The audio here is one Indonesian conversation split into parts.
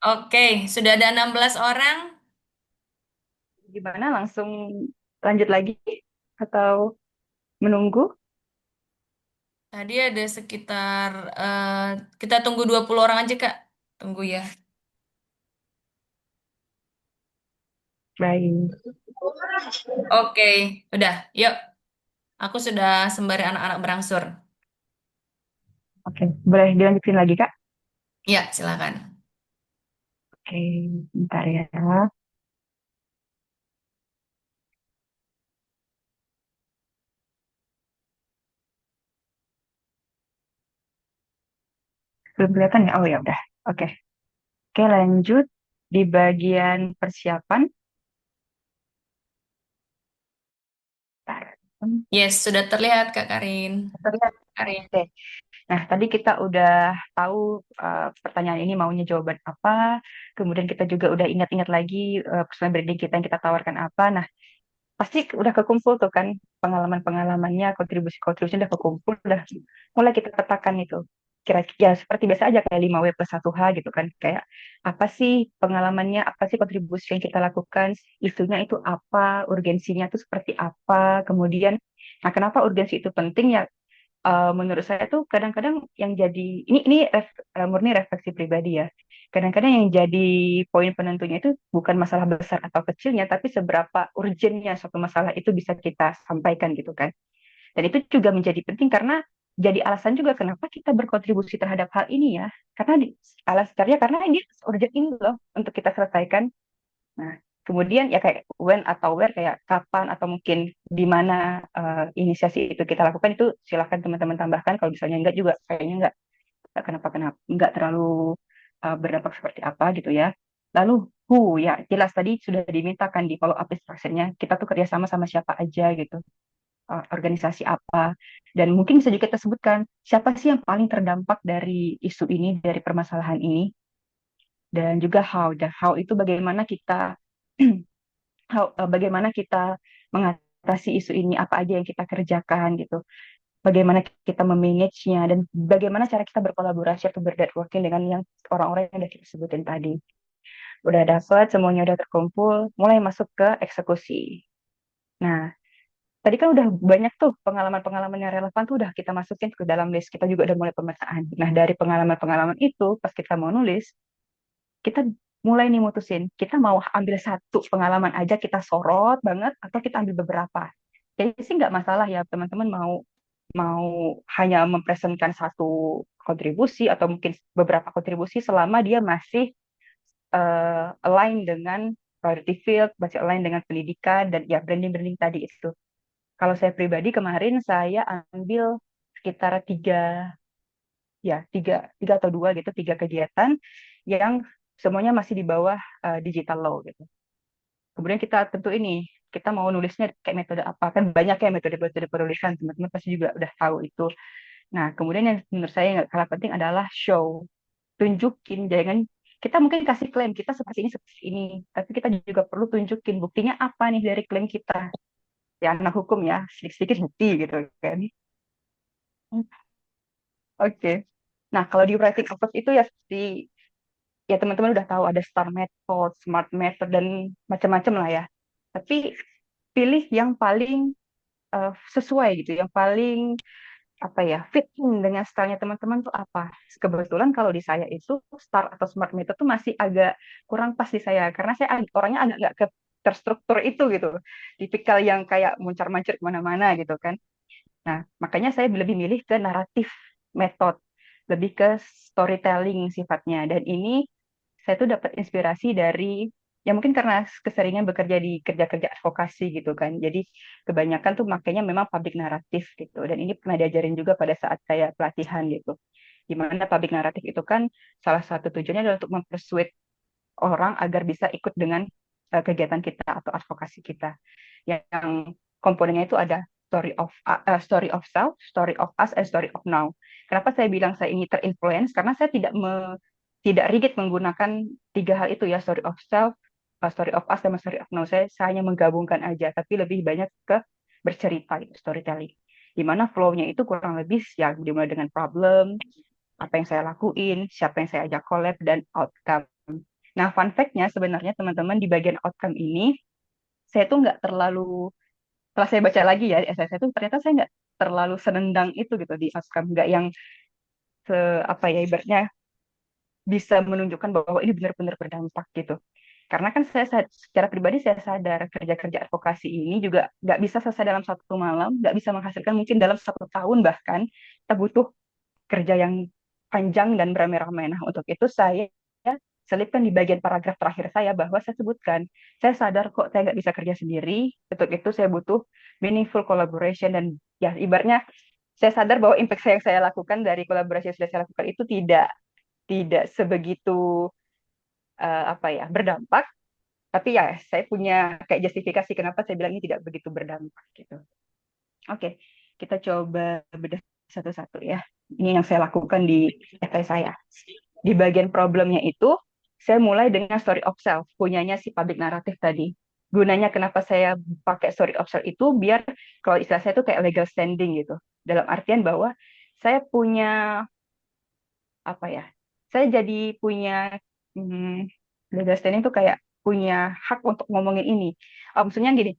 Oke, sudah ada 16 orang. Gimana? Langsung lanjut lagi atau menunggu? Tadi ada sekitar, kita tunggu 20 orang aja, Kak. Tunggu ya. Baik. Oke, udah. Yuk, aku sudah sembari anak-anak berangsur. Oke, boleh dilanjutin lagi, Kak? Ya, silakan. Oke, bentar ya. Belum kelihatan ya? Oh ya udah. Oke. Oke, lanjut di bagian persiapan. Bentar. Yes, sudah terlihat, Kak Karin. Terlihat. Oke. Nah, tadi kita udah tahu pertanyaan ini maunya jawaban apa. Kemudian kita juga udah ingat-ingat lagi personal branding kita yang kita tawarkan apa. Nah, pasti udah kekumpul tuh kan pengalaman-pengalamannya, kontribusi-kontribusi udah kekumpul, udah mulai kita petakan itu. Kira-kira ya seperti biasa aja kayak 5W+1H gitu kan. Kayak apa sih pengalamannya, apa sih kontribusi yang kita lakukan, isunya itu apa, urgensinya itu seperti apa. Kemudian, nah kenapa urgensi itu penting ya? Menurut saya tuh kadang-kadang yang jadi murni refleksi pribadi ya. Kadang-kadang yang jadi poin penentunya itu bukan masalah besar atau kecilnya, tapi seberapa urgennya suatu masalah itu bisa kita sampaikan gitu kan. Dan itu juga menjadi penting karena jadi alasan juga kenapa kita berkontribusi terhadap hal ini ya. Karena alasannya karena ini urgent ini loh untuk kita selesaikan. Nah, kemudian ya kayak when atau where kayak kapan atau mungkin di mana inisiasi itu kita lakukan itu silakan teman-teman tambahkan. Kalau misalnya enggak juga kayaknya enggak kenapa-kenapa, enggak terlalu berdampak seperti apa gitu ya. Lalu who ya jelas tadi sudah dimintakan di follow up instruction-nya kita tuh kerjasama sama siapa aja gitu, organisasi apa dan mungkin bisa juga kita sebutkan siapa sih yang paling terdampak dari isu ini dari permasalahan ini dan juga how. Dan how itu bagaimana kita bagaimana kita mengatasi isu ini, apa aja yang kita kerjakan gitu, bagaimana kita memanage-nya, dan bagaimana cara kita berkolaborasi atau bernetworking dengan yang orang-orang yang udah kita sebutin tadi. Udah dapat, semuanya udah terkumpul, mulai masuk ke eksekusi. Nah, tadi kan udah banyak tuh pengalaman-pengalaman yang relevan tuh udah kita masukin ke dalam list. Kita juga udah mulai pemetaan. Nah, dari pengalaman-pengalaman itu, pas kita mau nulis, kita mulai nih mutusin, kita mau ambil satu pengalaman aja kita sorot banget atau kita ambil beberapa. Jadi sih nggak masalah ya teman-teman mau mau hanya mempresentkan satu kontribusi atau mungkin beberapa kontribusi selama dia masih align dengan priority field, masih align dengan pendidikan dan ya branding-branding tadi itu. Kalau saya pribadi kemarin saya ambil sekitar tiga atau dua gitu, tiga kegiatan yang semuanya masih di bawah digital law gitu. Kemudian kita tentu ini, kita mau nulisnya kayak metode apa, kan banyak ya metode-metode penulisan, teman-teman pasti juga udah tahu itu. Nah, kemudian yang menurut saya yang nggak kalah penting adalah show, tunjukin, jangan kita mungkin kasih klaim kita seperti ini, tapi kita juga perlu tunjukin buktinya apa nih dari klaim kita. Ya, anak hukum ya, sedikit-sedikit bukti gitu kan. Oke. Nah, kalau di writing approach itu ya seperti ya teman-teman udah tahu ada STAR method, SMART method dan macam-macam lah ya. Tapi pilih yang paling sesuai gitu, yang paling apa ya fitting dengan stylenya teman-teman tuh apa. Kebetulan kalau di saya itu STAR atau SMART method tuh masih agak kurang pas di saya karena saya orangnya agak nggak terstruktur itu gitu. Tipikal yang kayak muncar-mancur kemana-mana gitu kan. Nah, makanya saya lebih milih ke naratif method, lebih ke storytelling sifatnya. Dan ini saya tuh dapat inspirasi dari ya mungkin karena keseringan bekerja di kerja-kerja advokasi gitu kan. Jadi kebanyakan tuh makanya memang public naratif gitu. Dan ini pernah diajarin juga pada saat saya pelatihan gitu. Di mana public naratif itu kan salah satu tujuannya adalah untuk mempersuade orang agar bisa ikut dengan kegiatan kita atau advokasi kita. Yang komponennya itu ada story of self, story of us, and story of now. Kenapa saya bilang saya ini terinfluence? Karena saya tidak rigid menggunakan tiga hal itu ya, story of self, story of us, sama story of now. Saya hanya menggabungkan aja, tapi lebih banyak ke bercerita gitu, storytelling. Di mana flow-nya itu kurang lebih ya dimulai dengan problem, apa yang saya lakuin, siapa yang saya ajak collab, dan outcome. Nah, fun fact-nya sebenarnya teman-teman di bagian outcome ini, saya tuh nggak terlalu, setelah saya baca lagi ya di essay saya tuh ternyata saya nggak terlalu senendang itu gitu di outcome, nggak yang se apa ya ibaratnya bisa menunjukkan bahwa ini benar-benar berdampak gitu. Karena kan secara pribadi saya sadar kerja-kerja advokasi ini juga nggak bisa selesai dalam satu malam, nggak bisa menghasilkan mungkin dalam 1 tahun bahkan. Kita butuh kerja yang panjang dan beramai-ramai. Nah, untuk itu saya selipkan di bagian paragraf terakhir saya bahwa saya sebutkan, saya sadar kok saya nggak bisa kerja sendiri, untuk itu saya butuh meaningful collaboration dan ya ibaratnya saya sadar bahwa impact yang saya lakukan dari kolaborasi yang sudah saya lakukan itu tidak tidak sebegitu apa ya berdampak, tapi ya saya punya kayak justifikasi kenapa saya bilang ini tidak begitu berdampak gitu. Oke, kita coba bedah satu-satu ya. Ini yang saya lakukan di essay saya. Di bagian problemnya itu, saya mulai dengan story of self, punyanya si public narrative tadi. Gunanya kenapa saya pakai story of self itu, biar kalau istilah saya itu kayak legal standing gitu. Dalam artian bahwa saya punya, apa ya, saya jadi punya legal standing itu kayak punya hak untuk ngomongin ini. Maksudnya gini,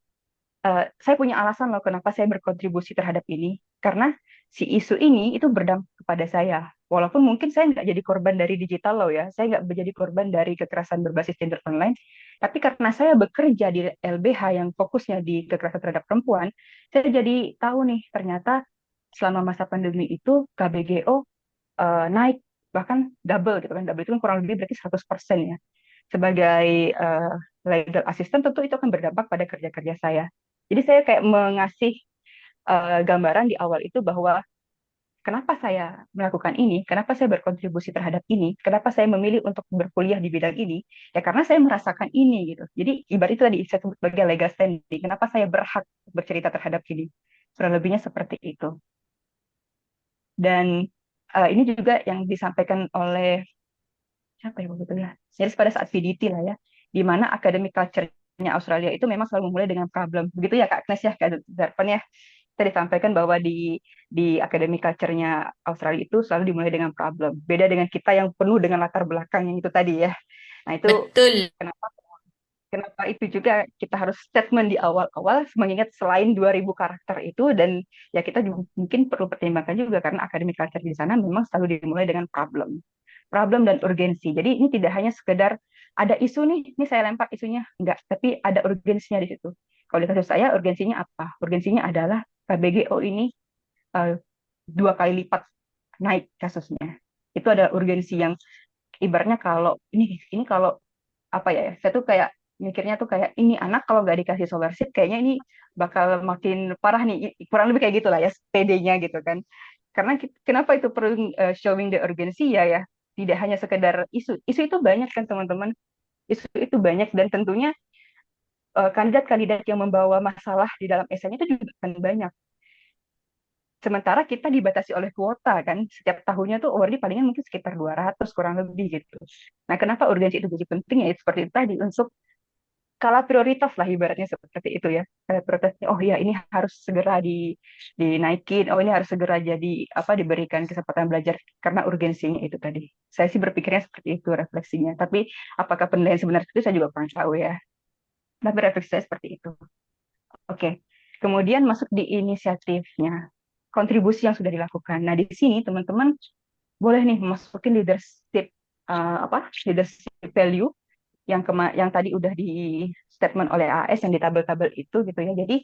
saya punya alasan loh kenapa saya berkontribusi terhadap ini. Karena si isu ini itu berdampak kepada saya. Walaupun mungkin saya nggak jadi korban dari digital loh ya, saya nggak menjadi korban dari kekerasan berbasis gender online. Tapi karena saya bekerja di LBH yang fokusnya di kekerasan terhadap perempuan, saya jadi tahu nih ternyata selama masa pandemi itu KBGO naik bahkan double gitu kan. Double itu kan kurang lebih berarti 100% ya. Sebagai legal assistant tentu itu akan berdampak pada kerja-kerja saya. Jadi saya kayak mengasih gambaran di awal itu bahwa kenapa saya melakukan ini, kenapa saya berkontribusi terhadap ini, kenapa saya memilih untuk berkuliah di bidang ini, ya karena saya merasakan ini gitu. Jadi ibarat itu tadi saya sebut sebagai legal standing, kenapa saya berhak bercerita terhadap ini. Kurang lebihnya seperti itu. Dan ini juga yang disampaikan oleh siapa ya waktu itu ya? Jadi pada saat VDT lah ya, di mana academic culture-nya Australia itu memang selalu memulai dengan problem. Begitu ya Kak Agnes ya, Kak Darpan ya. Kita disampaikan bahwa di academic culture-nya Australia itu selalu dimulai dengan problem. Beda dengan kita yang penuh dengan latar belakang yang itu tadi ya. Nah itu Betul. kenapa kenapa itu juga kita harus statement di awal-awal mengingat selain 2.000 karakter itu dan ya kita juga mungkin perlu pertimbangkan juga karena academic culture di sana memang selalu dimulai dengan problem. Problem dan urgensi. Jadi ini tidak hanya sekedar ada isu nih, ini saya lempar isunya, enggak, tapi ada urgensinya di situ. Kalau di kasus saya, urgensinya apa? Urgensinya adalah KBGO ini 2 kali lipat naik kasusnya. Itu ada urgensi yang ibaratnya kalau ini kalau apa ya, saya tuh kayak mikirnya tuh kayak ini anak kalau nggak dikasih scholarship kayaknya ini bakal makin parah nih, kurang lebih kayak gitulah ya PD-nya gitu kan. Karena kenapa itu perlu showing the urgency ya ya, tidak hanya sekedar isu itu banyak kan teman-teman, isu itu banyak dan tentunya kandidat-kandidat yang membawa masalah di dalam esainya itu juga akan banyak. Sementara kita dibatasi oleh kuota kan, setiap tahunnya tuh awardnya palingan mungkin sekitar 200 kurang lebih gitu. Nah, kenapa urgensi itu jadi penting ya? Seperti itu tadi, untuk skala prioritas lah ibaratnya seperti itu ya. Skala prioritasnya, oh ya ini harus segera dinaikin, oh ini harus segera jadi apa diberikan kesempatan belajar karena urgensinya itu tadi. Saya sih berpikirnya seperti itu refleksinya. Tapi apakah penilaian sebenarnya itu saya juga kurang tahu ya. Tapi refleksi saya seperti itu. Oke. Kemudian masuk di inisiatifnya, kontribusi yang sudah dilakukan. Nah, di sini teman-teman boleh nih masukin leadership apa? Leadership value yang tadi udah di statement oleh AS yang di tabel-tabel itu gitu ya. Jadi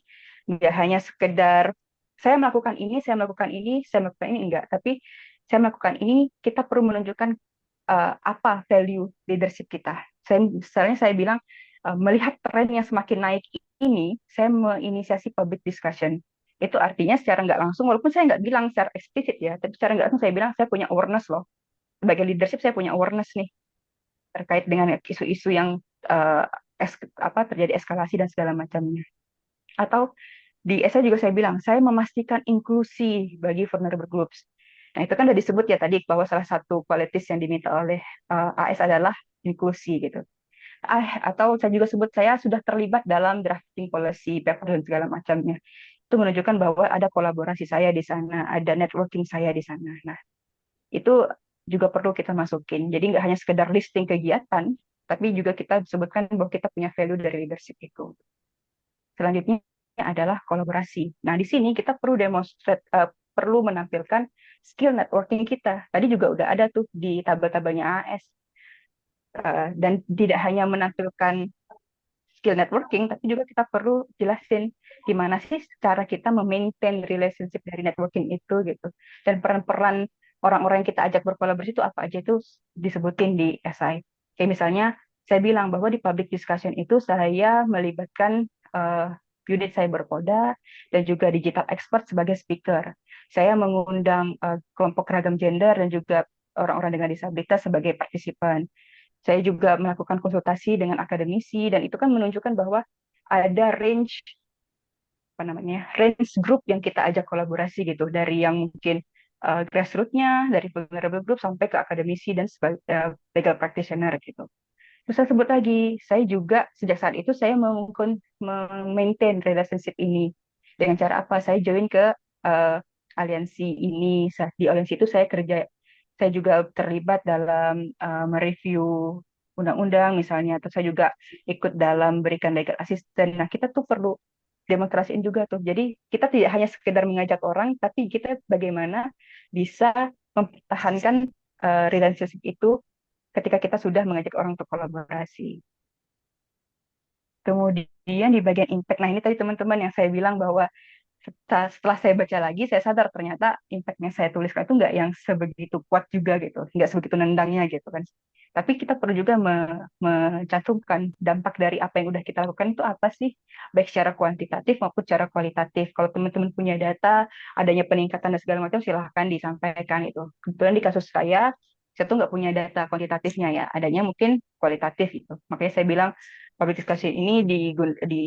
nggak hanya sekedar saya melakukan ini, saya melakukan ini, saya melakukan ini enggak, tapi saya melakukan ini kita perlu menunjukkan apa value leadership kita. Misalnya saya bilang melihat tren yang semakin naik ini, saya menginisiasi public discussion. Itu artinya secara nggak langsung, walaupun saya nggak bilang secara eksplisit ya, tapi secara nggak langsung saya bilang saya punya awareness loh. Sebagai leadership saya punya awareness nih terkait dengan isu-isu yang uh, terjadi eskalasi dan segala macamnya. Atau di essay juga saya bilang, saya memastikan inklusi bagi vulnerable groups. Nah, itu kan sudah disebut ya tadi bahwa salah satu kualitas yang diminta oleh AS adalah inklusi gitu. Atau saya juga sebut saya sudah terlibat dalam drafting policy paper dan segala macamnya. Itu menunjukkan bahwa ada kolaborasi saya di sana, ada networking saya di sana. Nah, itu juga perlu kita masukin. Jadi nggak hanya sekedar listing kegiatan, tapi juga kita sebutkan bahwa kita punya value dari leadership itu. Selanjutnya adalah kolaborasi. Nah, di sini kita perlu perlu menampilkan skill networking kita. Tadi juga udah ada tuh di tabel-tabelnya AS. Dan tidak hanya menampilkan skill networking, tapi juga kita perlu jelasin gimana sih cara kita memaintain relationship dari networking itu gitu. Dan peran-peran orang-orang yang kita ajak berkolaborasi itu apa aja itu disebutin di SI. Kayak misalnya saya bilang bahwa di public discussion itu saya melibatkan unit cyberpoda dan juga digital expert sebagai speaker. Saya mengundang kelompok ragam gender dan juga orang-orang dengan disabilitas sebagai partisipan. Saya juga melakukan konsultasi dengan akademisi dan itu kan menunjukkan bahwa ada range group yang kita ajak kolaborasi gitu dari yang mungkin grassroots-nya, dari vulnerable group sampai ke akademisi dan sebagai legal practitioner gitu. Terus saya sebut lagi, saya juga sejak saat itu saya maintain relationship ini dengan cara apa? Saya join ke uh, aliansi ini. Di aliansi itu saya juga terlibat dalam mereview undang-undang misalnya, atau saya juga ikut dalam berikan legal assistance. Nah, kita tuh perlu demonstrasiin juga tuh. Jadi kita tidak hanya sekedar mengajak orang, tapi kita bagaimana bisa mempertahankan relationship itu ketika kita sudah mengajak orang untuk kolaborasi. Kemudian di bagian impact, nah ini tadi teman-teman yang saya bilang bahwa setelah saya baca lagi, saya sadar ternyata impact yang saya tuliskan itu nggak yang sebegitu kuat juga gitu, nggak sebegitu nendangnya gitu kan. Tapi kita perlu juga mencantumkan dampak dari apa yang udah kita lakukan itu apa sih, baik secara kuantitatif maupun secara kualitatif. Kalau teman-teman punya data, adanya peningkatan dan segala macam, silahkan disampaikan itu. Kebetulan di kasus saya tuh nggak punya data kuantitatifnya ya, adanya mungkin kualitatif itu. Makanya saya bilang public discussion ini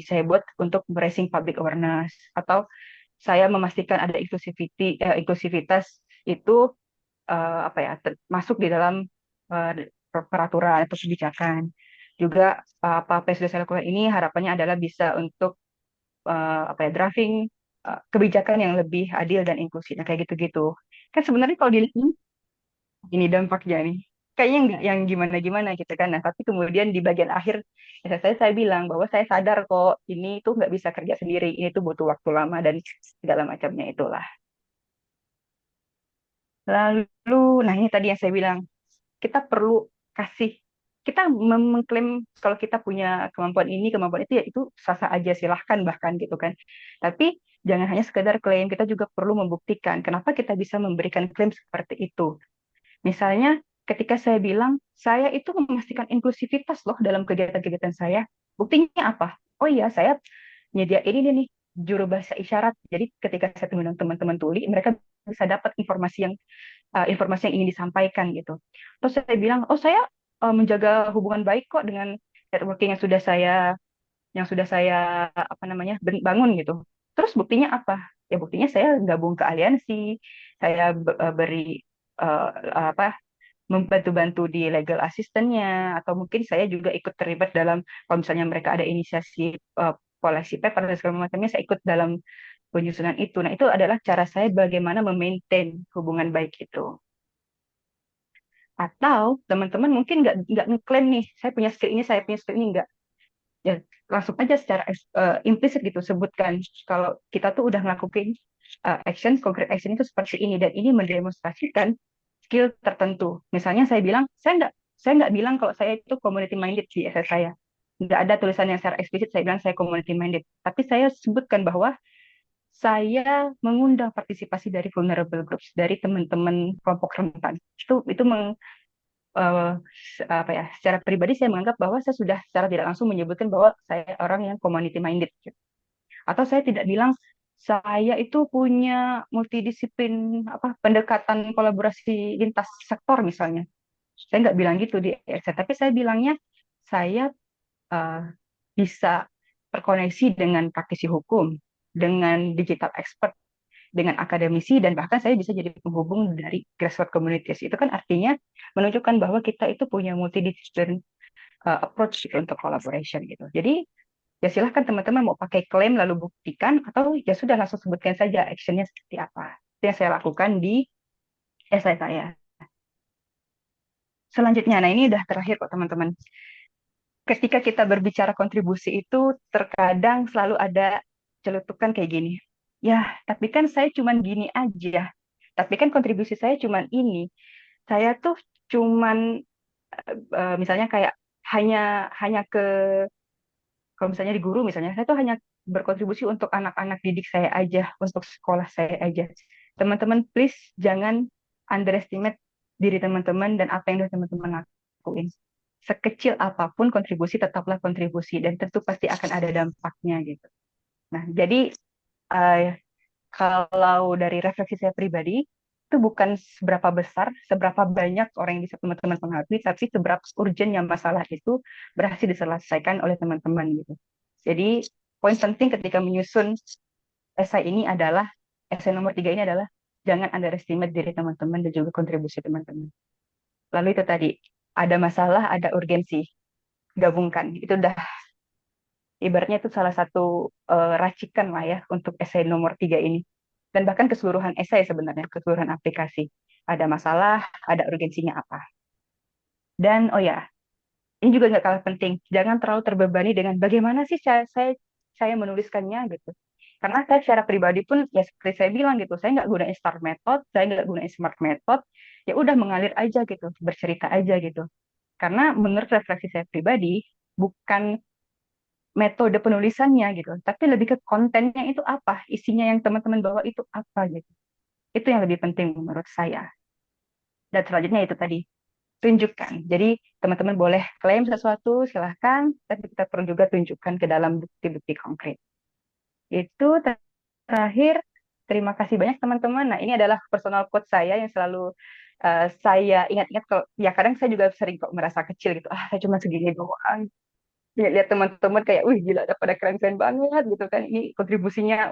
saya buat untuk raising public awareness atau saya memastikan ada inklusivitas itu apa ya masuk di dalam eh, peraturan atau kebijakan. Juga apa yang sudah saya lakukan ini harapannya adalah bisa untuk apa ya drafting kebijakan yang lebih adil dan inklusif. Nah, kayak gitu-gitu. Kan sebenarnya kalau dilihat ini dampaknya nih. Kayaknya nggak yang gimana-gimana gitu kan. Nah, tapi kemudian di bagian akhir saya bilang bahwa saya sadar kok ini tuh nggak bisa kerja sendiri. Ini tuh butuh waktu lama dan segala macamnya itulah. Lalu, nah ini tadi yang saya bilang, kita perlu kasih, kita mengklaim kalau kita punya kemampuan itu ya itu sah-sah aja silahkan bahkan gitu kan. Tapi jangan hanya sekedar klaim, kita juga perlu membuktikan kenapa kita bisa memberikan klaim seperti itu. Misalnya, ketika saya bilang, saya itu memastikan inklusivitas loh dalam kegiatan-kegiatan saya. Buktinya apa? Oh iya, saya nyediain ini nih, juru bahasa isyarat. Jadi ketika saya mengundang teman-teman tuli, mereka bisa dapat informasi yang ingin disampaikan gitu. Terus saya bilang, oh saya menjaga hubungan baik kok dengan networking yang sudah saya apa namanya bangun gitu. Terus buktinya apa? Ya buktinya saya gabung ke aliansi, saya beri eh, apa membantu-bantu di legal assistance-nya, atau mungkin saya juga ikut terlibat dalam kalau misalnya mereka ada inisiasi policy paper dan segala macamnya, saya ikut dalam penyusunan itu. Nah, itu adalah cara saya bagaimana memaintain hubungan baik itu. Atau teman-teman mungkin nggak ngeklaim nih, saya punya skill ini nggak. Ya, langsung aja secara implisit gitu sebutkan kalau kita tuh udah ngelakuin concrete action itu seperti ini dan ini mendemonstrasikan skill tertentu. Misalnya saya nggak bilang kalau saya itu community minded di essay saya. Nggak ada tulisan yang secara eksplisit saya bilang saya community minded. Tapi saya sebutkan bahwa saya mengundang partisipasi dari vulnerable groups, dari teman-teman kelompok rentan. Itu eh, apa ya? Secara pribadi saya menganggap bahwa saya sudah secara tidak langsung menyebutkan bahwa saya orang yang community minded. Gitu. Atau saya tidak bilang saya itu punya multidisiplin pendekatan kolaborasi lintas sektor misalnya. Saya nggak bilang gitu di EXA, tapi saya bilangnya saya eh, bisa terkoneksi dengan praktisi hukum, dengan digital expert, dengan akademisi, dan bahkan saya bisa jadi penghubung dari grassroots communities. Itu kan artinya menunjukkan bahwa kita itu punya multidisiplin approach gitu untuk collaboration gitu. Jadi ya silahkan teman-teman mau pakai klaim lalu buktikan atau ya sudah langsung sebutkan saja actionnya seperti apa. Itu yang saya lakukan di essay saya. Selanjutnya, nah ini udah terakhir kok teman-teman. ketika kita berbicara kontribusi itu terkadang selalu ada celutukan kayak gini. Ya, tapi kan saya cuman gini aja. Tapi kan kontribusi saya cuman ini. Saya tuh cuman misalnya kayak hanya hanya ke kalau misalnya di guru misalnya saya tuh hanya berkontribusi untuk anak-anak didik saya aja, untuk sekolah saya aja. Teman-teman please jangan underestimate diri teman-teman dan apa yang udah teman-teman lakuin. Sekecil apapun kontribusi tetaplah kontribusi dan tentu pasti akan ada dampaknya gitu. Nah, jadi eh, kalau dari refleksi saya pribadi, itu bukan seberapa besar, seberapa banyak orang yang bisa teman-teman pengaruhi, tapi seberapa urgentnya masalah itu berhasil diselesaikan oleh teman-teman gitu. Jadi, poin penting ketika menyusun esai ini adalah, esai nomor 3 ini adalah, jangan underestimate diri teman-teman dan juga kontribusi teman-teman. Lalu itu tadi, ada masalah, ada urgensi, gabungkan. Itu udah ibaratnya itu salah satu racikan lah ya untuk esai nomor 3 ini. Dan bahkan keseluruhan esai sebenarnya, keseluruhan aplikasi. Ada masalah, ada urgensinya apa. Dan oh ya, ini juga nggak kalah penting. Jangan terlalu terbebani dengan bagaimana sih saya menuliskannya gitu. Karena saya secara pribadi pun ya seperti saya bilang gitu, saya nggak gunain STAR method, saya nggak gunain SMART method, ya udah mengalir aja gitu, bercerita aja gitu. Karena menurut refleksi saya pribadi, bukan metode penulisannya gitu, tapi lebih ke kontennya itu apa, isinya yang teman-teman bawa itu apa gitu. Itu yang lebih penting menurut saya. Dan selanjutnya itu tadi, tunjukkan. Jadi teman-teman boleh klaim sesuatu, silahkan, tapi kita perlu juga tunjukkan ke dalam bukti-bukti konkret. Itu terakhir, terima kasih banyak teman-teman. Nah, ini adalah personal quote saya yang selalu saya ingat-ingat kalau ya kadang saya juga sering kok merasa kecil gitu. Ah, saya cuma segini doang. Lihat teman-teman kayak, wih gila, ada pada keren-keren banget gitu kan. Ini kontribusinya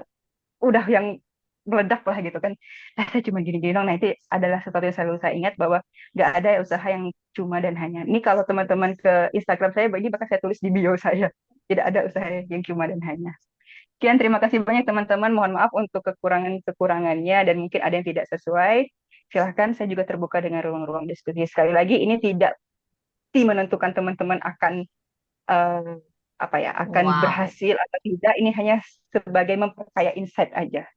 udah yang meledak lah gitu kan. Saya cuma gini-gini dong. Nah, itu adalah sesuatu yang selalu saya ingat bahwa nggak ada usaha yang cuma dan hanya. Ini kalau teman-teman ke Instagram saya, ini bakal saya tulis di bio saya. Tidak ada usaha yang cuma dan hanya. Sekian, terima kasih banyak teman-teman. Mohon maaf untuk kekurangan-kekurangannya dan mungkin ada yang tidak sesuai. Silahkan, saya juga terbuka dengan ruang-ruang diskusi. Sekali lagi, ini tidak menentukan teman-teman akan eh, apa ya, akan Wow. berhasil atau tidak. Ini hanya sebagai memperkaya insight aja.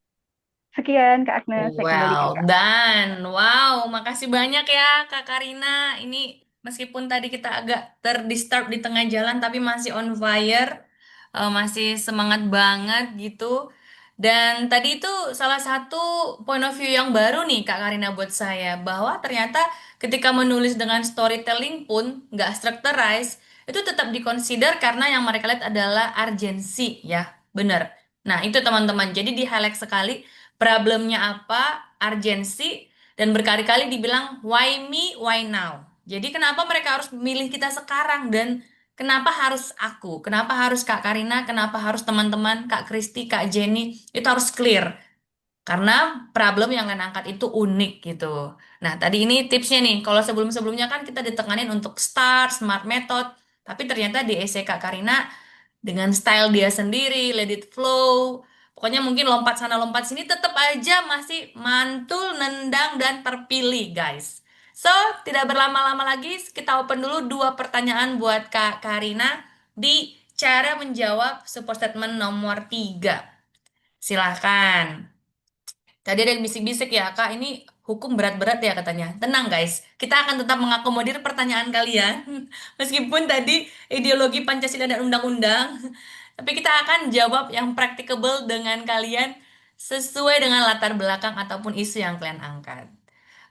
Sekian, Kak Agnes. Saya kembalikan, Well Kak. done. Wow, makasih banyak ya Kak Karina. Ini meskipun tadi kita agak terdisturb di tengah jalan, tapi masih on fire, masih semangat banget gitu. Dan tadi itu salah satu point of view yang baru nih Kak Karina buat saya, bahwa ternyata ketika menulis dengan storytelling pun nggak structurized, itu tetap dikonsider karena yang mereka lihat adalah urgensi ya, bener. Nah itu teman-teman, jadi di highlight sekali problemnya apa, urgensi, dan berkali-kali dibilang why me, why now. Jadi kenapa mereka harus memilih kita sekarang dan kenapa harus aku, kenapa harus Kak Karina, kenapa harus teman-teman, Kak Kristi, Kak Jenny, itu harus clear. Karena problem yang kalian angkat itu unik gitu. Nah, tadi ini tipsnya nih. Kalau sebelum-sebelumnya kan kita ditekanin untuk start, smart method. Tapi ternyata di essay Kak Karina dengan style dia sendiri, let it flow. Pokoknya mungkin lompat sana lompat sini tetap aja masih mantul, nendang dan terpilih, guys. So, tidak berlama-lama lagi, kita open dulu dua pertanyaan buat Kak Karina di cara menjawab support statement nomor 3. Silahkan. Tadi ada yang bisik-bisik ya, Kak, ini hukum berat-berat ya katanya. Tenang guys, kita akan tetap mengakomodir pertanyaan kalian. Meskipun tadi ideologi Pancasila dan undang-undang, tapi kita akan jawab yang practicable dengan kalian sesuai dengan latar belakang ataupun isu yang kalian angkat.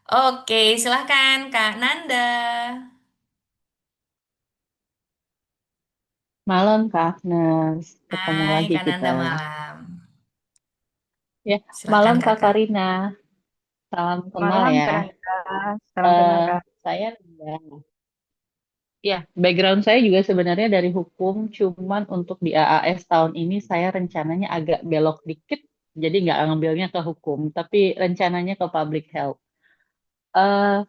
Oke, silahkan Kak Nanda. Malam Kak Agnes, ketemu Hai lagi Kak kita. Nanda malam. Ya, Silahkan malam Kak Kakak. Karina, salam kenal Malam, ya. Kak Nanda. Salam kenal, Kak. Saya Nanda. Ya, background saya juga sebenarnya dari hukum, cuman untuk di AAS tahun ini saya rencananya agak belok dikit, jadi nggak ngambilnya ke hukum, tapi rencananya ke public health. Eh,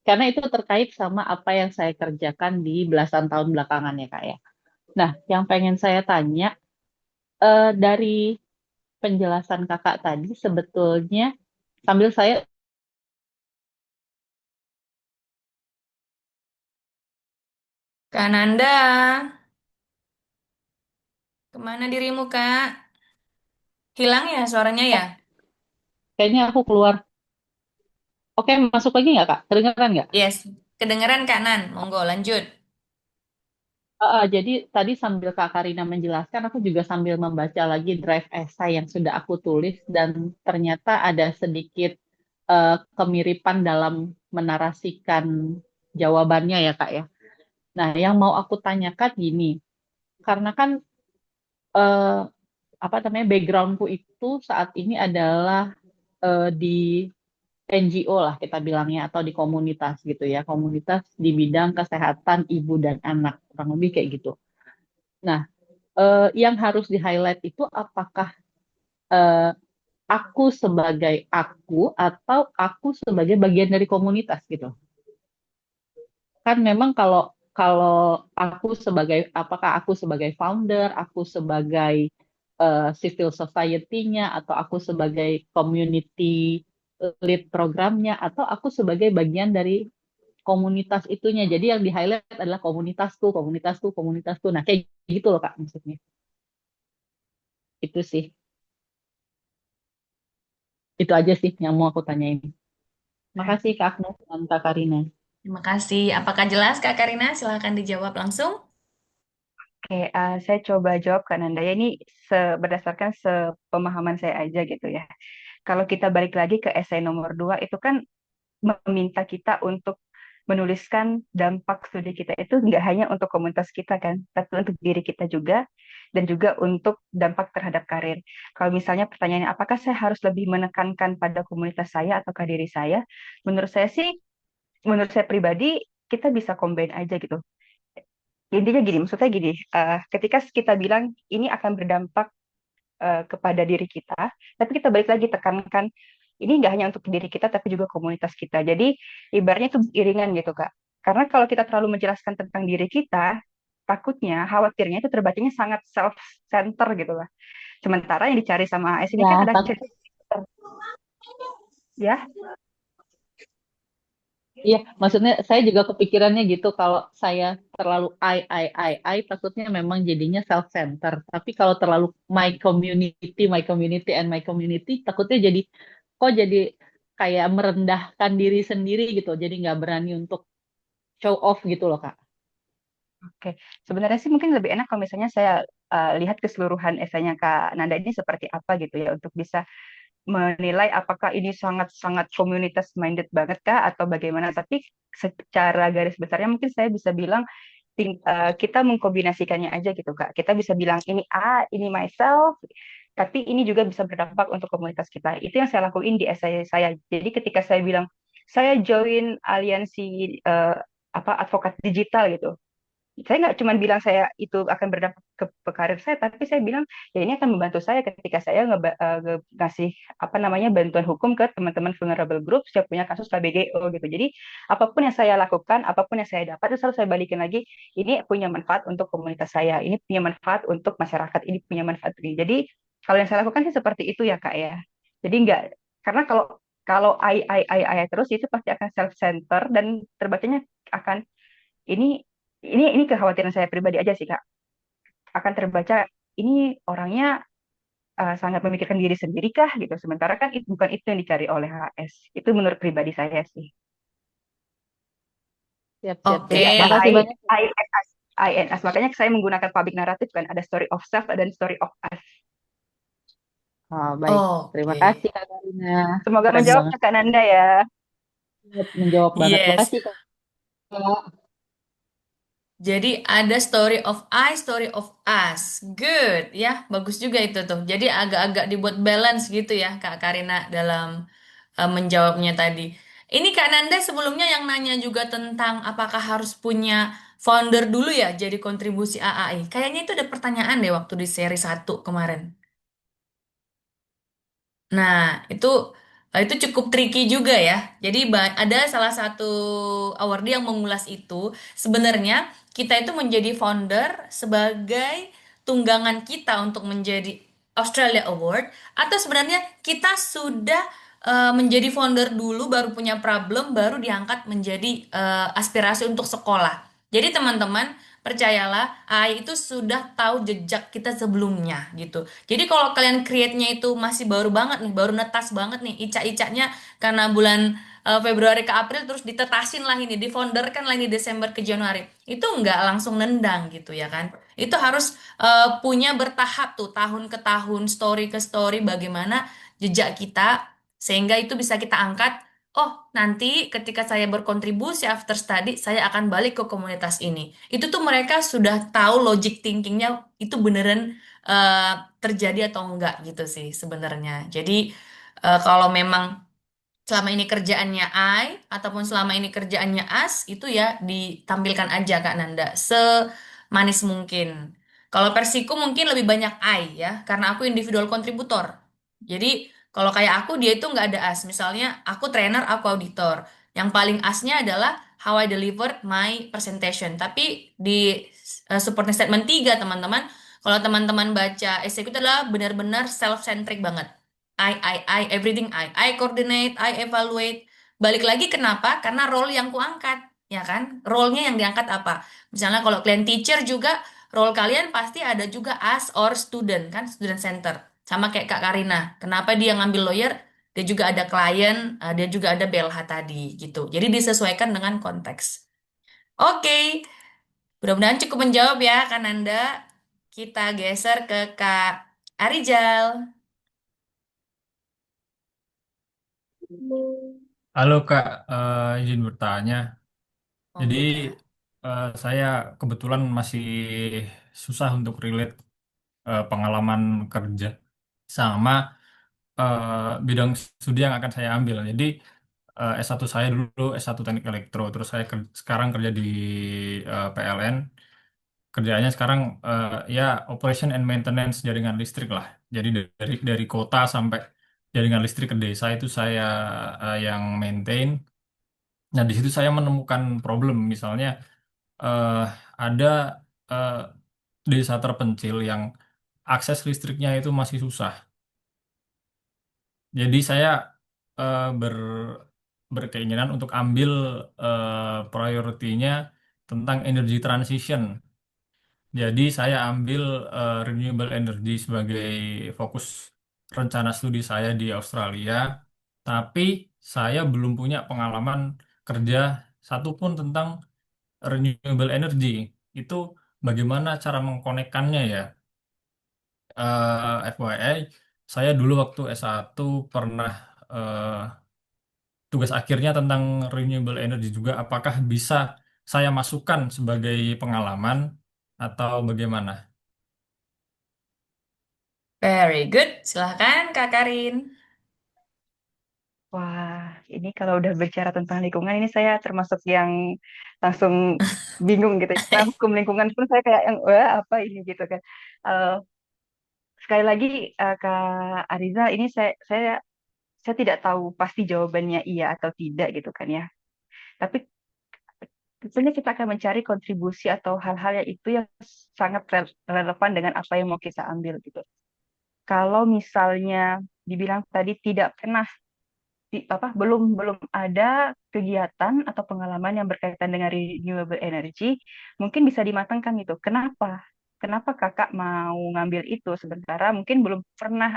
karena itu terkait sama apa yang saya kerjakan di belasan tahun belakangan ya Kak ya. Nah, yang pengen saya tanya, dari penjelasan kakak tadi sebetulnya sambil saya Kak Nanda. Kemana dirimu, Kak? Hilang ya suaranya ya? Eh, kayaknya aku keluar. Oke, masuk lagi nggak, Kak? Kedengeran nggak? Yes. Kedengeran, Kak Nan. Monggo, lanjut. Jadi tadi sambil Kak Karina menjelaskan, aku juga sambil membaca lagi drive essay yang sudah aku tulis dan ternyata ada sedikit kemiripan dalam menarasikan jawabannya ya Kak ya. Nah, yang mau aku tanyakan gini, karena kan eh, apa namanya backgroundku itu saat ini adalah di NGO lah kita bilangnya atau di komunitas gitu ya, komunitas di bidang kesehatan ibu dan anak, kurang lebih kayak gitu. Nah, yang harus di-highlight itu apakah eh, aku sebagai aku atau aku sebagai bagian dari komunitas gitu. Kan memang kalau kalau aku sebagai apakah aku sebagai founder, aku sebagai civil society-nya atau aku sebagai community lead programnya atau aku sebagai bagian dari komunitas itunya. Jadi yang di-highlight adalah komunitasku, komunitasku, komunitasku. Nah, kayak gitu loh Kak maksudnya. Itu sih. Itu aja sih yang mau aku tanyain. Makasih Kak Agnes dan Kak Karina. Terima kasih. Apakah jelas, Kak Karina? Silahkan dijawab langsung. Oke, saya coba jawab Kak Nanda. Ya, ini berdasarkan sepemahaman saya aja gitu ya. Kalau kita balik lagi ke esai nomor 2, itu kan meminta kita untuk menuliskan dampak studi kita itu nggak hanya untuk komunitas kita kan, tapi untuk diri kita juga, dan juga untuk dampak terhadap karir. Kalau misalnya pertanyaannya, apakah saya harus lebih menekankan pada komunitas saya atau ke diri saya? Menurut saya sih, menurut saya pribadi, kita bisa combine aja gitu. Intinya gini, maksudnya gini, ketika kita bilang ini akan berdampak kepada diri kita, tapi kita balik lagi tekankan ini nggak hanya untuk diri kita, tapi juga komunitas kita. Jadi ibaratnya itu iringan gitu, Kak. Karena kalau kita terlalu menjelaskan tentang diri kita, takutnya, khawatirnya itu terbacanya sangat self-center gitu lah. Sementara yang dicari sama AS ini kan Ya, ada cerita, ya. iya, maksudnya saya juga kepikirannya gitu kalau saya terlalu takutnya memang jadinya self-center. Tapi kalau terlalu my community and my community, takutnya jadi kok jadi kayak merendahkan diri sendiri gitu. Jadi nggak berani untuk show off gitu loh, Kak. Oke, sebenarnya sih mungkin lebih enak kalau misalnya saya lihat keseluruhan esainya Kak Nanda ini seperti apa gitu ya, untuk bisa menilai apakah ini sangat-sangat komunitas minded banget kah atau bagaimana. Tapi secara garis besarnya mungkin saya bisa bilang kita mengkombinasikannya aja gitu Kak. Kita bisa bilang ini A, ini myself, tapi ini juga bisa berdampak untuk komunitas kita. Itu yang saya lakuin di essay saya. Jadi ketika saya bilang saya join aliansi advokat digital gitu, saya nggak cuma bilang saya itu akan berdampak ke karir saya, tapi saya bilang ya ini akan membantu saya ketika saya ngasih apa namanya bantuan hukum ke teman-teman vulnerable group yang punya kasus KBGO gitu. Jadi apapun yang saya lakukan, apapun yang saya dapat itu selalu saya balikin lagi, ini punya manfaat untuk komunitas saya, ini punya manfaat untuk masyarakat, ini punya manfaat ini. Jadi kalau yang saya lakukan sih seperti itu ya Kak ya. Jadi nggak, karena kalau kalau I terus itu pasti akan self center dan terbacanya akan ini ini kekhawatiran saya pribadi aja sih Kak. Akan terbaca ini orangnya sangat memikirkan diri sendiri kah gitu. Sementara kan bukan itu yang dicari oleh HS. Itu menurut pribadi saya sih. Siap, siap, Oke. siap. Jadi ada Makasih banyak. INS. Makanya saya menggunakan public narrative kan. Ada story of self dan story of us. Oh, baik. Terima Oke. kasih Kak Karina. Semoga Keren menjawab banget. Kak Nanda ya. Menjawab banget. Yes. Makasih Kak. Jadi ada story of I, story of us. Good, ya. Bagus juga itu tuh. Jadi agak-agak dibuat balance gitu ya, Kak Karina dalam menjawabnya tadi. Ini Kak Nanda sebelumnya yang nanya juga tentang apakah harus punya founder dulu ya jadi kontribusi AAI. Kayaknya itu ada pertanyaan deh waktu di seri 1 kemarin. Nah, itu itu cukup tricky juga ya. Jadi ada salah satu award yang mengulas itu. Sebenarnya kita itu menjadi founder sebagai tunggangan kita untuk menjadi Australia Award, atau sebenarnya kita sudah menjadi founder dulu baru punya problem baru diangkat menjadi aspirasi untuk sekolah. Jadi teman-teman, percayalah, AI itu sudah tahu jejak kita sebelumnya gitu. Jadi kalau kalian create-nya itu masih baru banget nih, baru netas banget nih, icak-icaknya karena bulan Februari ke April terus ditetasin lah ini, difounderkan lah ini Desember ke Januari. Itu nggak langsung nendang gitu ya kan. Itu harus punya bertahap tuh, tahun ke tahun, story ke story, bagaimana jejak kita, sehingga itu bisa kita angkat. Oh, nanti ketika saya berkontribusi after study, saya akan balik ke komunitas ini. Itu tuh mereka sudah tahu logic thinkingnya itu beneran terjadi atau enggak gitu sih sebenarnya. Jadi kalau memang selama ini kerjaannya I ataupun selama ini kerjaannya As itu ya ditampilkan aja Kak Nanda semanis mungkin. Kalau Persiko mungkin lebih banyak I ya karena aku individual kontributor. Jadi kalau kayak aku dia itu nggak ada As. Misalnya aku trainer, aku auditor. Yang paling Asnya adalah how I delivered my presentation. Tapi di supporting statement 3 teman-teman, kalau teman-teman baca essay itu adalah benar-benar self-centric banget. Everything I coordinate, I evaluate. Balik lagi kenapa? Karena role yang kuangkat, ya kan? Role-nya yang diangkat apa? Misalnya kalau kalian teacher juga, role kalian pasti ada juga as or student, kan? Student center. Sama kayak Kak Karina. Kenapa dia ngambil lawyer? Dia juga ada klien, dia juga ada BLH tadi, gitu. Jadi disesuaikan dengan konteks. Oke, mudah-mudahan cukup menjawab ya, Kak Nanda. Kita geser ke Kak Arijal. Halo Kak, izin bertanya. Oh, Jadi boleh. saya kebetulan masih susah untuk relate pengalaman kerja sama bidang studi yang akan saya ambil. Jadi S1 saya dulu S1 Teknik Elektro, terus saya sekarang kerja di PLN. Kerjaannya sekarang ya operation and maintenance jaringan listrik lah. Jadi dari kota sampai jaringan listrik ke desa itu saya yang maintain. Nah, di situ saya menemukan problem, misalnya eh, ada eh, desa terpencil yang akses listriknya itu masih susah. Jadi saya eh, ber, berkeinginan untuk ambil prioritinya tentang energy transition. Jadi saya ambil renewable energy sebagai fokus rencana studi saya di Australia, tapi saya belum punya pengalaman kerja satupun tentang renewable energy. Itu bagaimana cara mengkonekkannya ya? FYI, saya dulu waktu S1 pernah eh, tugas akhirnya tentang renewable energy juga. Apakah bisa saya masukkan sebagai pengalaman atau bagaimana? Very good. Silahkan Kak Karin. Wah, ini kalau udah bicara tentang lingkungan, ini saya termasuk yang langsung bingung gitu. Karena hukum lingkungan pun saya kayak yang, wah apa ini gitu kan. Eh, Sekali lagi, Kak Ariza, ini saya tidak tahu pasti jawabannya iya atau tidak gitu kan ya. Tapi tentunya kita akan mencari kontribusi atau hal-hal yang itu yang sangat relevan dengan apa yang mau kita ambil gitu. Kalau misalnya dibilang tadi tidak pernah belum belum ada kegiatan atau pengalaman yang berkaitan dengan renewable energy, mungkin bisa dimatangkan gitu. Kenapa? Kenapa kakak mau ngambil itu sementara mungkin belum pernah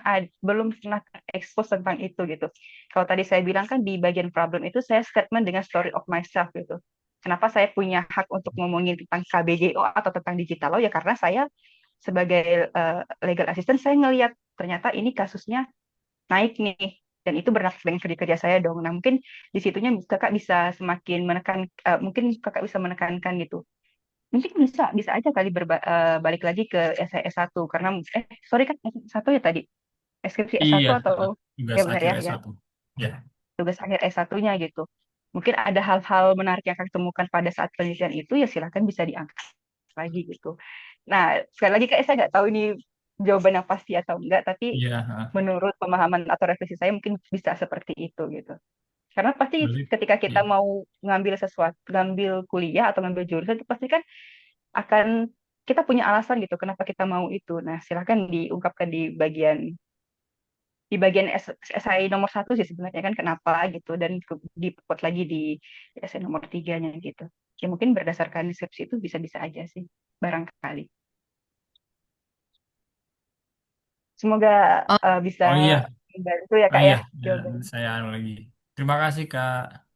expose tentang itu gitu. Kalau tadi saya bilang kan di bagian problem itu saya statement dengan story of myself gitu. Kenapa saya punya hak untuk ngomongin tentang KBGO atau tentang digital law ya karena saya sebagai legal assistant saya ngelihat ternyata ini kasusnya naik nih dan itu berdampak dengan kerja-kerja saya dong. Nah, mungkin di situnya kakak bisa semakin menekan mungkin kakak bisa menekankan gitu. Mungkin bisa aja kali balik lagi ke S1 karena sorry kan S1 ya tadi. Skripsi S1 Iya, atau ya tugas benar akhir ya, ya S1. Ya, tugas akhir S1-nya gitu. Mungkin ada hal-hal menarik yang kakak temukan pada saat penelitian itu ya silakan bisa diangkat lagi gitu. Nah, sekali lagi Kak, saya nggak tahu ini jawaban yang pasti atau enggak, tapi iya, ha. menurut pemahaman atau refleksi saya mungkin bisa seperti itu gitu. Karena pasti Berarti, ketika kita iya, mau ngambil sesuatu, ngambil kuliah atau ngambil jurusan itu pasti kan akan kita punya alasan gitu kenapa kita mau itu. Nah, silakan diungkapkan di bagian SI nomor satu sih sebenarnya kan kenapa gitu dan diperkuat lagi di SI nomor tiganya gitu. Ya mungkin berdasarkan deskripsi itu bisa-bisa aja sih, barangkali. Semoga Oh, bisa Oh iya, membantu ya oh Kak iya, ya ya, jawabannya. saya anu lagi. Terima kasih Kak.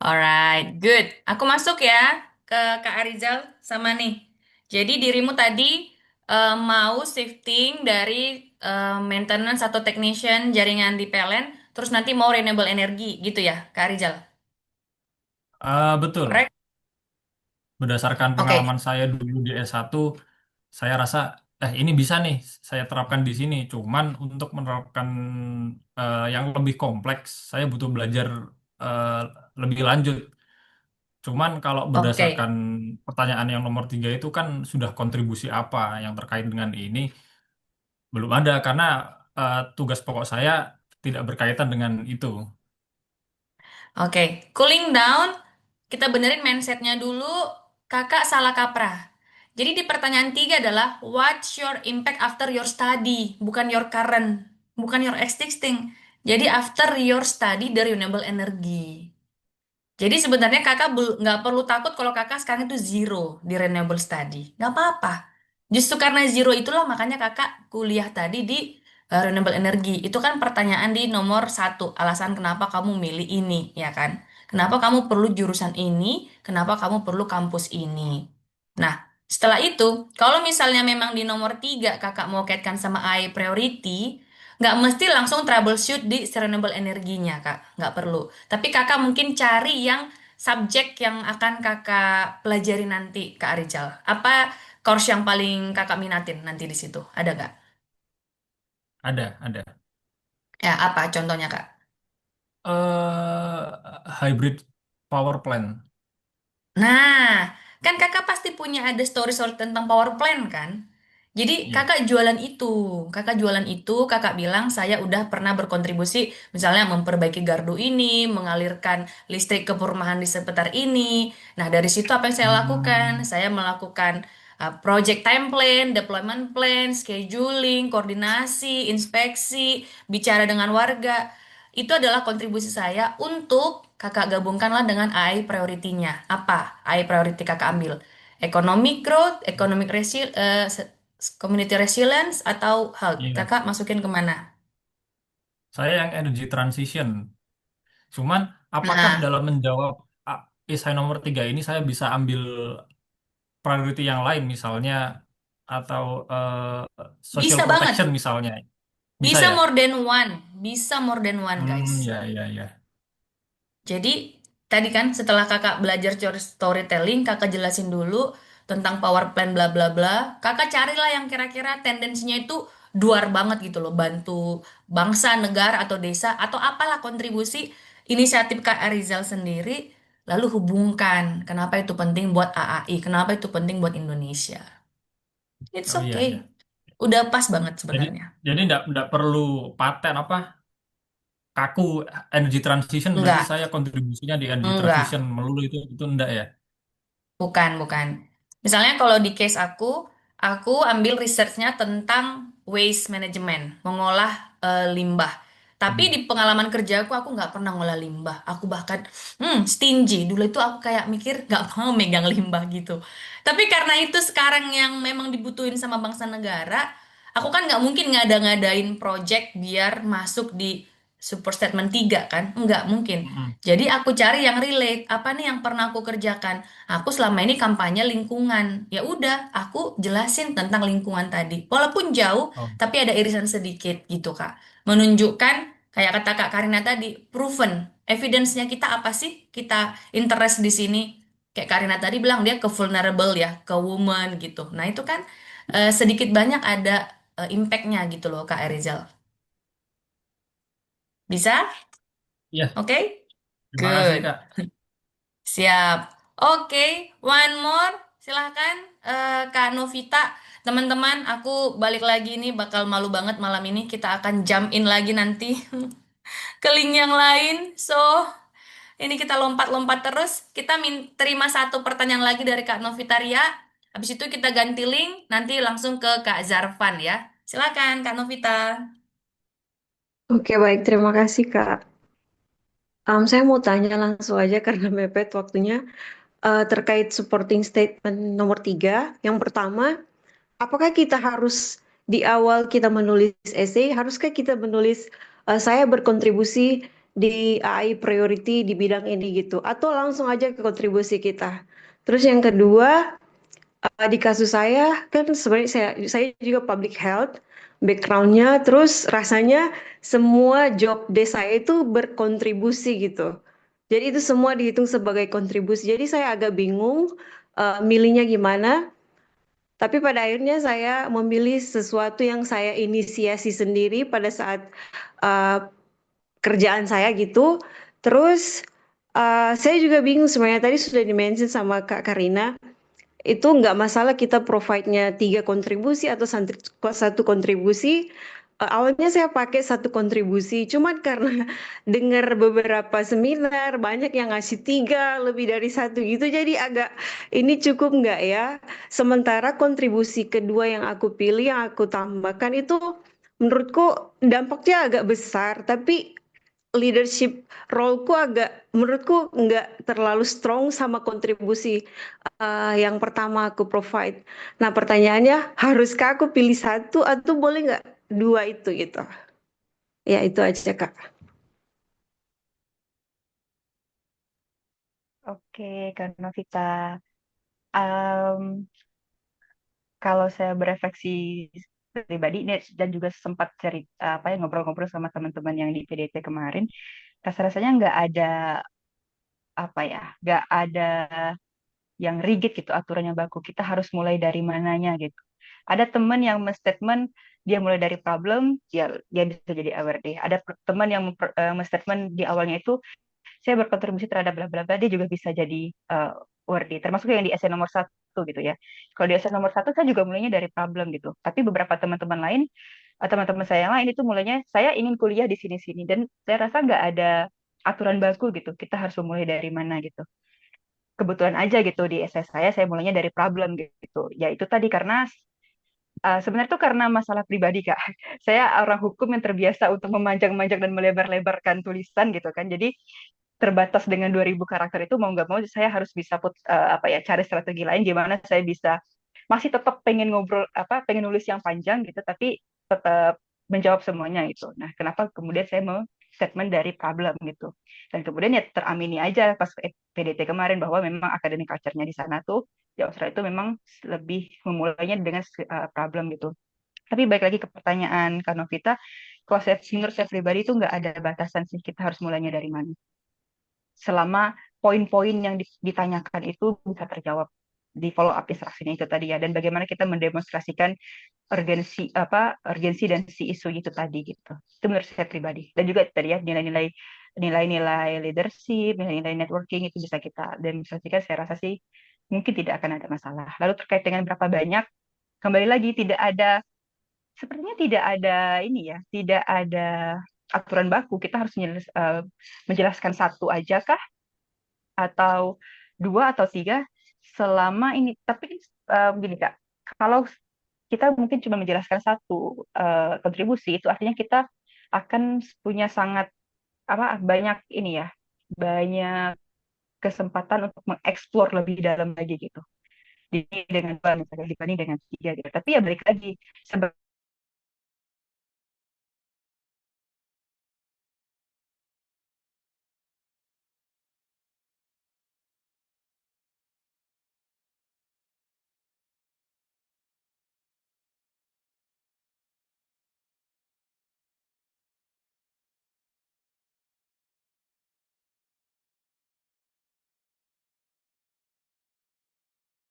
alright, good. Aku masuk ya ke Kak Arizal sama nih. Jadi dirimu tadi mau shifting dari maintenance atau technician jaringan di PLN, terus nanti mau renewable energy gitu ya, Kak Arizal? Betul, Correct? berdasarkan Oke, pengalaman saya dulu di S1, saya rasa ini bisa nih saya terapkan di sini. Cuman untuk menerapkan yang lebih kompleks, saya butuh belajar eh, lebih lanjut. Cuman kalau oke. berdasarkan pertanyaan yang nomor 3 itu kan sudah kontribusi apa yang terkait dengan ini belum ada karena tugas pokok saya tidak berkaitan dengan itu. Oke, cooling down, kita benerin mindsetnya dulu. Kakak salah kaprah. Jadi di pertanyaan tiga adalah what's your impact after your study, bukan your current, bukan your existing. Jadi after your study the renewable energy. Jadi sebenarnya kakak nggak perlu takut kalau kakak sekarang itu zero di renewable study. Nggak apa-apa. Justru karena zero itulah makanya kakak kuliah tadi di renewable energy. Itu kan pertanyaan di nomor satu. Alasan kenapa kamu milih ini, ya kan? Kenapa kamu perlu jurusan ini? Kenapa kamu perlu kampus ini? Nah, setelah itu, kalau misalnya memang di nomor tiga kakak mau kaitkan sama I priority, nggak mesti langsung troubleshoot di renewable energinya, Kak. Nggak perlu. Tapi kakak mungkin cari yang subjek yang akan kakak pelajari nanti, Kak Arijal. Apa course yang paling kakak minatin nanti di situ? Ada nggak? Ada. Ya, apa contohnya, Kak? Hybrid power plant. Nah, kan kakak pasti punya ada story-story tentang power plant kan? Jadi Iya. kakak jualan itu, kakak bilang saya udah pernah berkontribusi, misalnya memperbaiki gardu ini, mengalirkan listrik ke perumahan di sekitar ini. Nah dari situ apa yang saya lakukan? Hmm, Saya melakukan project time plan, deployment plan, scheduling, koordinasi, inspeksi, bicara dengan warga. Itu adalah kontribusi saya untuk kakak gabungkanlah dengan I priority-nya. Apa I priority kakak ambil? Economic growth, community resilience, atau health? iya. Kakak masukin kemana? Saya yang energy transition. Cuman apakah Nah, dalam menjawab esai nomor 3 ini saya bisa ambil priority yang lain misalnya atau social bisa banget. protection misalnya. Bisa Bisa ya? more than one. Bisa more than one, guys. Ya. Jadi tadi kan setelah kakak belajar storytelling, kakak jelasin dulu tentang power plan bla bla bla. Kakak carilah yang kira-kira tendensinya itu duar banget gitu loh, bantu bangsa, negara atau desa atau apalah kontribusi inisiatif Kak Arizal sendiri. Lalu hubungkan kenapa itu penting buat AAI, kenapa itu penting buat Indonesia. It's Oh iya okay. ya. Udah pas banget Jadi sebenarnya. jadi enggak perlu paten apa kaku energy transition berarti Enggak, saya kontribusinya di energy transition enggak. melulu itu enggak ya? Bukan. Misalnya kalau di case aku ambil researchnya tentang waste management, mengolah limbah. Tapi Hmm. di pengalaman kerja aku nggak pernah ngolah limbah. Aku bahkan stingy. Dulu itu aku kayak mikir nggak mau megang limbah gitu. Tapi karena itu sekarang yang memang dibutuhin sama bangsa negara, aku kan nggak mungkin ngada-ngadain project biar masuk di super statement 3 kan? Nggak mungkin. Mm-mm. Jadi aku cari yang relate. Apa nih yang pernah aku kerjakan? Aku selama ini kampanye lingkungan. Ya udah, aku jelasin tentang lingkungan tadi. Walaupun jauh, Oh, tapi ada irisan sedikit gitu, Kak. Menunjukkan kayak kata Kak Karina tadi, proven. Evidence-nya kita apa sih? Kita interest di sini. Kayak Karina tadi bilang dia ke vulnerable ya, ke woman gitu. Nah, itu kan sedikit banyak ada impact-nya gitu loh, Kak Erizal. Bisa? iya, Oke? terima kasih Kak. Good. Siap. Oke, one more. Silahkan, Kak Novita. Teman-teman, aku balik lagi nih. Bakal malu banget malam ini. Kita akan jump in lagi nanti ke link yang lain. So, ini kita lompat-lompat terus. Kita terima satu pertanyaan lagi dari Kak Novita Ria. Habis itu kita ganti link. Nanti langsung ke Kak Zarfan ya. Silakan, Kak Novita. Oke, baik. Terima kasih, Kak. Saya mau tanya langsung aja karena mepet waktunya. terkait supporting statement nomor 3. Yang pertama, apakah kita harus di awal kita menulis essay, haruskah kita menulis saya berkontribusi di AI priority di bidang ini gitu, atau langsung aja ke kontribusi kita. Terus yang kedua, di kasus saya kan sebenarnya saya juga public health backgroundnya, terus rasanya semua job desk saya itu berkontribusi gitu. Jadi itu semua dihitung sebagai kontribusi. Jadi saya agak bingung milihnya gimana. Tapi pada akhirnya saya memilih sesuatu yang saya inisiasi sendiri pada saat uh, kerjaan saya gitu. Terus saya juga bingung sebenarnya tadi sudah dimention sama Kak Karina, itu nggak masalah kita provide-nya 3 kontribusi atau satu kontribusi. Awalnya saya pakai satu kontribusi, cuman karena dengar beberapa seminar banyak yang ngasih 3 lebih dari satu gitu, jadi agak ini cukup nggak ya? Sementara kontribusi kedua yang aku pilih, yang aku tambahkan itu menurutku dampaknya agak besar, tapi leadership roleku menurutku nggak terlalu strong sama kontribusi yang pertama aku provide. Nah, pertanyaannya, haruskah aku pilih satu atau boleh nggak dua itu gitu? Ya, itu aja, Kak. Oke, karena Vita, Em, kalau saya berefleksi pribadi ini dan juga sempat cerita apa ya ngobrol-ngobrol sama teman-teman yang di PDT kemarin, rasa-rasanya nggak ada apa ya, nggak ada yang rigid gitu aturan yang baku. Kita harus mulai dari mananya gitu. Ada teman yang men-statement dia mulai dari problem, dia bisa jadi aware deh. Ada teman yang men-statement di awalnya itu saya berkontribusi terhadap bla bla bla, dia juga bisa jadi worthy. Termasuk yang di essay nomor satu gitu ya. Kalau di essay nomor satu saya juga mulainya dari problem gitu. Tapi beberapa teman-teman lain, teman-teman saya yang lain itu mulainya saya ingin kuliah di sini-sini dan saya rasa nggak ada aturan baku gitu. Kita harus memulai dari mana gitu. Kebetulan aja gitu di essay saya mulainya dari problem gitu. Ya itu tadi karena sebenarnya itu karena masalah pribadi Kak. Saya orang hukum yang terbiasa untuk memanjang-manjang dan melebar-lebarkan tulisan gitu kan. Jadi terbatas dengan 2000 karakter itu mau nggak mau saya harus bisa apa ya cari strategi lain gimana saya bisa masih tetap pengen ngobrol apa pengen nulis yang panjang gitu tapi tetap menjawab semuanya itu. Nah, kenapa kemudian saya mau statement dari problem gitu. Dan kemudian ya teramini aja pas PDT kemarin bahwa memang akademik culture-nya di sana tuh di Australia itu memang lebih memulainya dengan problem gitu. Tapi balik lagi ke pertanyaan Kak Novita, kalau saya, menurut saya pribadi itu nggak ada batasan sih kita harus mulainya dari mana selama poin-poin yang ditanyakan itu bisa terjawab di follow up instruksinya itu tadi ya dan bagaimana kita mendemonstrasikan urgensi dan si isu itu tadi gitu itu menurut saya pribadi dan juga tadi ya nilai-nilai leadership nilai-nilai networking itu bisa kita demonstrasikan saya rasa sih mungkin tidak akan ada masalah lalu terkait dengan berapa banyak kembali lagi tidak ada sepertinya tidak ada ini ya tidak ada aturan baku kita harus menjelaskan satu aja kah atau dua atau tiga selama ini. Tapi gini Kak, kalau kita mungkin cuma menjelaskan satu kontribusi itu artinya kita akan punya sangat apa banyak ini ya, banyak kesempatan untuk mengeksplor lebih dalam lagi gitu. Jadi dengan dua misalnya dibanding dengan tiga gitu. Tapi ya balik lagi